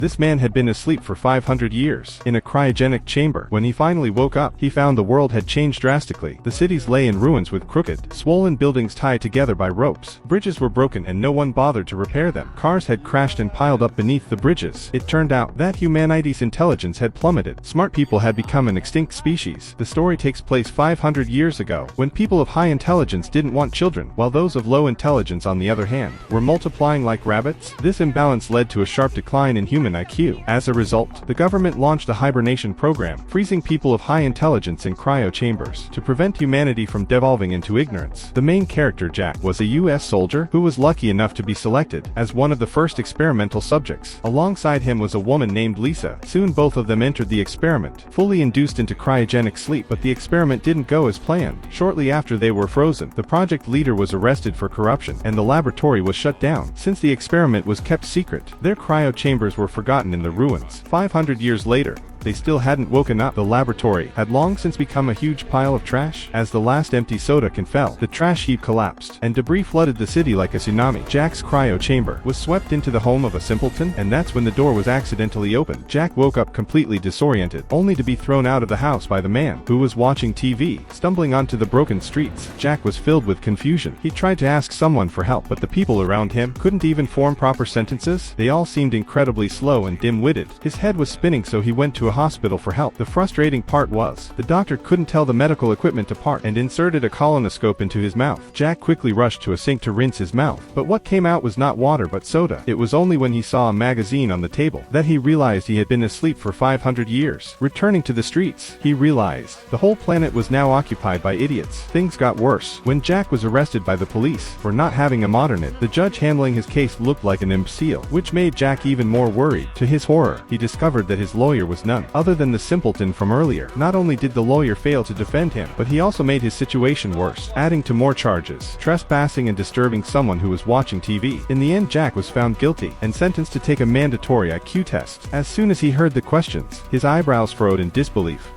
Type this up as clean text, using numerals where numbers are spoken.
This man had been asleep for 500 years, in a cryogenic chamber. When he finally woke up, he found the world had changed drastically. The cities lay in ruins with crooked, swollen buildings tied together by ropes. Bridges were broken and no one bothered to repair them. Cars had crashed and piled up beneath the bridges. It turned out that humanity's intelligence had plummeted. Smart people had become an extinct species. The story takes place 500 years ago, when people of high intelligence didn't want children, while those of low intelligence, on the other hand, were multiplying like rabbits. This imbalance led to a sharp decline in human IQ. As a result, the government launched a hibernation program, freezing people of high intelligence in cryo chambers to prevent humanity from devolving into ignorance. The main character, Jack, was a US soldier who was lucky enough to be selected as one of the first experimental subjects. Alongside him was a woman named Lisa. Soon both of them entered the experiment, fully induced into cryogenic sleep, but the experiment didn't go as planned. Shortly after they were frozen, the project leader was arrested for corruption, and the laboratory was shut down. Since the experiment was kept secret, their cryo chambers were forgotten in the ruins. 500 years later, they still hadn't woken up. The laboratory had long since become a huge pile of trash. As the last empty soda can fell, the trash heap collapsed, and debris flooded the city like a tsunami. Jack's cryo chamber was swept into the home of a simpleton, and that's when the door was accidentally opened. Jack woke up completely disoriented, only to be thrown out of the house by the man who was watching TV. Stumbling onto the broken streets, Jack was filled with confusion. He tried to ask someone for help, but the people around him couldn't even form proper sentences. They all seemed incredibly slow and dim-witted. His head was spinning, so he went to a hospital for help. The frustrating part was, the doctor couldn't tell the medical equipment apart and inserted a colonoscope into his mouth. Jack quickly rushed to a sink to rinse his mouth, but what came out was not water but soda. It was only when he saw a magazine on the table that he realized he had been asleep for 500 years. Returning to the streets, he realized the whole planet was now occupied by idiots. Things got worse when Jack was arrested by the police for not having a modernit. The judge handling his case looked like an imbecile, which made Jack even more worried. To his horror, he discovered that his lawyer was none other than the simpleton from earlier. Not only did the lawyer fail to defend him, but he also made his situation worse, adding to more charges: trespassing and disturbing someone who was watching TV. In the end, Jack was found guilty and sentenced to take a mandatory IQ test. As soon as he heard the questions, his eyebrows furrowed in disbelief.